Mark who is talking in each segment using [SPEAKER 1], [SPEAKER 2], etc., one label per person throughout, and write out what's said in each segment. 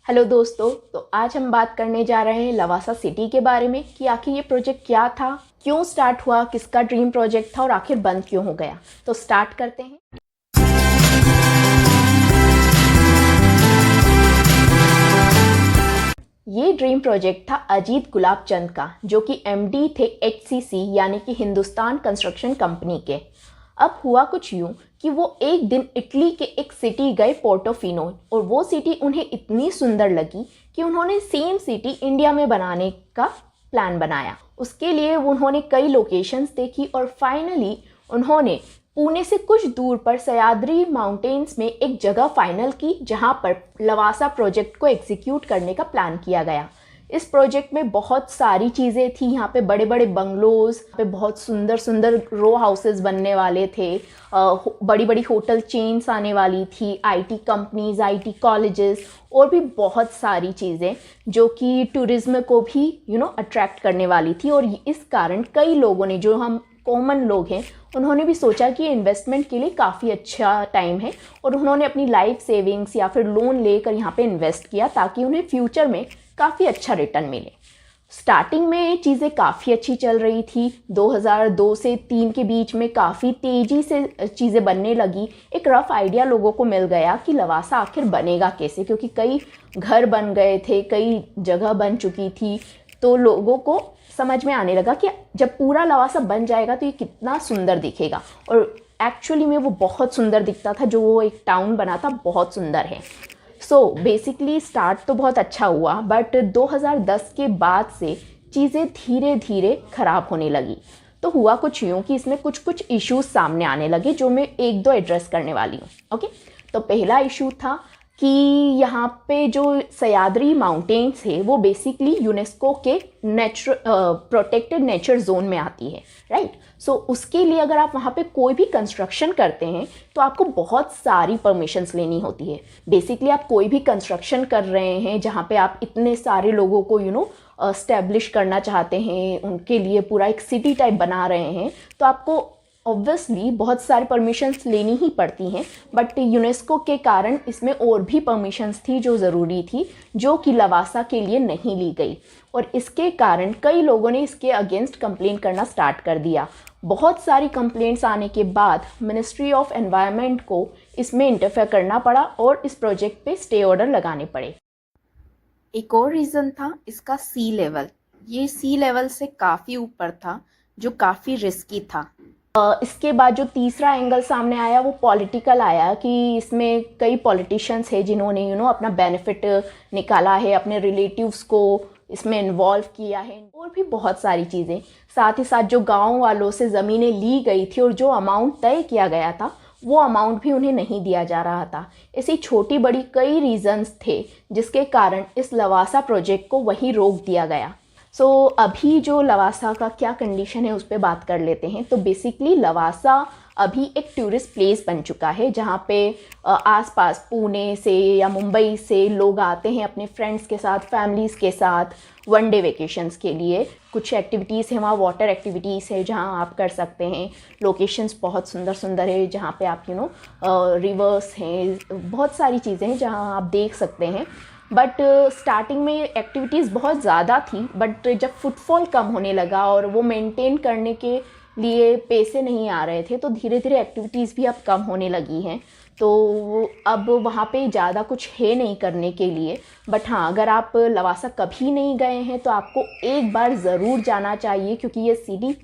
[SPEAKER 1] Hello दोस्तों, तो आज हम बात करने जा रहे हैं लवासा सिटी के बारे में कि आखिर ये प्रोजेक्ट क्या था, क्यों स्टार्ट हुआ, किसका ड्रीम प्रोजेक्ट था और आखिर बंद क्यों हो गया। तो स्टार्ट करते हैं। ये ड्रीम प्रोजेक्ट था अजीत गुलाबचंद का, जो कि एमडी थे एचसीसी यानी कि हिंदुस्तान कंस्ट्रक्शन कंपनी के। अब हुआ कुछ यूँ कि वो एक दिन इटली के एक सिटी गए, पोर्टोफिनो, और वो सिटी उन्हें इतनी सुंदर लगी कि उन्होंने सेम सिटी इंडिया में बनाने का प्लान बनाया। उसके लिए उन्होंने कई लोकेशंस देखी और फाइनली उन्होंने पुणे से कुछ दूर पर सह्याद्री माउंटेन्स में एक जगह फाइनल की, जहां पर लवासा प्रोजेक्ट को एग्जीक्यूट करने का प्लान किया गया। इस प्रोजेक्ट में बहुत सारी चीज़ें थी। यहाँ पे बड़े बड़े बंगलोज, पे बहुत सुंदर सुंदर रो हाउसेस बनने वाले थे, बड़ी बड़ी होटल चेन्स आने वाली थी, आईटी कंपनीज, आईटी कॉलेजेस और भी बहुत सारी चीज़ें जो कि टूरिज्म को भी अट्रैक्ट करने वाली थी। और इस कारण कई लोगों ने, जो हम कॉमन लोग हैं, उन्होंने भी सोचा कि इन्वेस्टमेंट के लिए काफ़ी अच्छा टाइम है और उन्होंने अपनी लाइफ सेविंग्स या फिर लोन लेकर यहाँ पे इन्वेस्ट किया ताकि उन्हें फ्यूचर में काफ़ी अच्छा रिटर्न मिले। स्टार्टिंग में चीज़ें काफ़ी अच्छी चल रही थी। 2002 से 3 के बीच में काफ़ी तेज़ी से चीज़ें बनने लगी। एक रफ़ आइडिया लोगों को मिल गया कि लवासा आखिर बनेगा कैसे, क्योंकि कई घर बन गए थे, कई जगह बन चुकी थी। तो लोगों को समझ में आने लगा कि जब पूरा लवासा बन जाएगा तो ये कितना सुंदर दिखेगा। और एक्चुअली में वो बहुत सुंदर दिखता था। जो वो एक टाउन बना था, बहुत सुंदर है। सो बेसिकली स्टार्ट तो बहुत अच्छा हुआ, बट 2010 के बाद से चीज़ें धीरे धीरे ख़राब होने लगी। तो हुआ कुछ यूँ कि इसमें कुछ इश्यूज सामने आने लगे, जो मैं एक दो एड्रेस करने वाली हूँ। ओके, तो पहला इशू था कि यहाँ पे जो सह्याद्री माउंटेन्स है वो बेसिकली यूनेस्को के प्रोटेक्टेड नेचर जोन में आती है, राइट। सो उसके लिए अगर आप वहाँ पे कोई भी कंस्ट्रक्शन करते हैं तो आपको बहुत सारी परमिशंस लेनी होती है। बेसिकली आप कोई भी कंस्ट्रक्शन कर रहे हैं जहाँ पे आप इतने सारे लोगों को एस्टेब्लिश करना चाहते हैं, उनके लिए पूरा एक सिटी टाइप बना रहे हैं, तो आपको ऑब्वियसली बहुत सारी परमिशंस लेनी ही पड़ती हैं। बट यूनेस्को के कारण इसमें और भी परमिशंस थी जो ज़रूरी थी, जो कि लवासा के लिए नहीं ली गई। और इसके कारण कई लोगों ने इसके अगेंस्ट कंप्लेंट करना स्टार्ट कर दिया। बहुत सारी कंप्लेंट्स आने के बाद मिनिस्ट्री ऑफ एनवायरनमेंट को इसमें इंटरफेयर करना पड़ा और इस प्रोजेक्ट पे स्टे ऑर्डर लगाने पड़े।
[SPEAKER 2] एक और रीज़न था इसका सी लेवल। ये सी लेवल से काफ़ी ऊपर था, जो काफ़ी रिस्की था।
[SPEAKER 1] इसके बाद जो तीसरा एंगल सामने आया वो पॉलिटिकल आया कि इसमें कई पॉलिटिशियंस हैं जिन्होंने अपना बेनिफिट निकाला है, अपने रिलेटिव्स को इसमें इन्वॉल्व किया है और भी बहुत सारी चीज़ें। साथ ही साथ जो गांव वालों से ज़मीनें ली गई थी और जो अमाउंट तय किया गया था वो अमाउंट भी उन्हें नहीं दिया जा रहा था। ऐसी छोटी बड़ी कई रीज़न्स थे जिसके कारण इस लवासा प्रोजेक्ट को वहीं रोक दिया गया। सो अभी जो लवासा का क्या कंडीशन है उस पर बात कर लेते हैं। तो बेसिकली लवासा अभी एक टूरिस्ट प्लेस बन चुका है, जहाँ पे आसपास पुणे से या मुंबई से लोग आते हैं अपने फ्रेंड्स के साथ, फैमिलीज़ के साथ वन डे वेकेशंस के लिए। कुछ एक्टिविटीज़ हैं वहाँ, वाटर एक्टिविटीज़ है जहाँ आप कर सकते हैं। लोकेशंस बहुत सुंदर सुंदर है जहाँ पे आप रिवर्स हैं, बहुत सारी चीज़ें हैं जहाँ आप देख सकते हैं। बट स्टार्टिंग में एक्टिविटीज़ बहुत ज़्यादा थी, बट जब फुटफॉल कम होने लगा और वो मेंटेन करने के लिए पैसे नहीं आ रहे थे, तो धीरे धीरे एक्टिविटीज़ भी अब कम होने लगी हैं। तो अब वहाँ पे ज़्यादा कुछ है नहीं करने के लिए। बट हाँ, अगर आप लवासा कभी नहीं गए हैं तो आपको एक बार ज़रूर जाना चाहिए, क्योंकि ये सिटी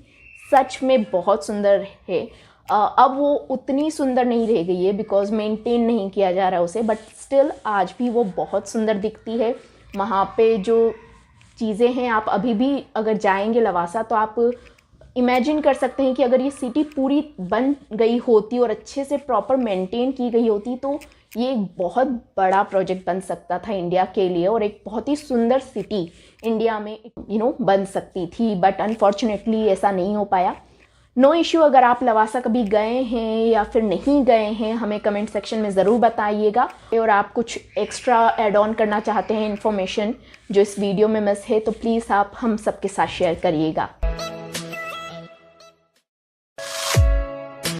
[SPEAKER 1] सच में बहुत सुंदर है। अब वो उतनी सुंदर नहीं रह गई है बिकॉज मेंटेन नहीं किया जा रहा है उसे, बट स्टिल आज भी वो बहुत सुंदर दिखती है। वहाँ पे जो चीज़ें हैं, आप अभी भी अगर जाएंगे लवासा तो आप इमेजिन कर सकते हैं कि अगर ये सिटी पूरी बन गई होती और अच्छे से प्रॉपर मेंटेन की गई होती तो ये एक बहुत बड़ा प्रोजेक्ट बन सकता था इंडिया के लिए, और एक बहुत ही सुंदर सिटी इंडिया में बन सकती थी। बट अनफॉर्चुनेटली ऐसा नहीं हो पाया। नो इश्यू, अगर आप लवासा कभी गए हैं या फिर नहीं गए हैं, हमें कमेंट सेक्शन में ज़रूर बताइएगा। और आप कुछ एक्स्ट्रा ऐड ऑन करना चाहते हैं इन्फॉर्मेशन जो इस वीडियो में मिस है, तो प्लीज़ आप हम सबके साथ शेयर करिएगा।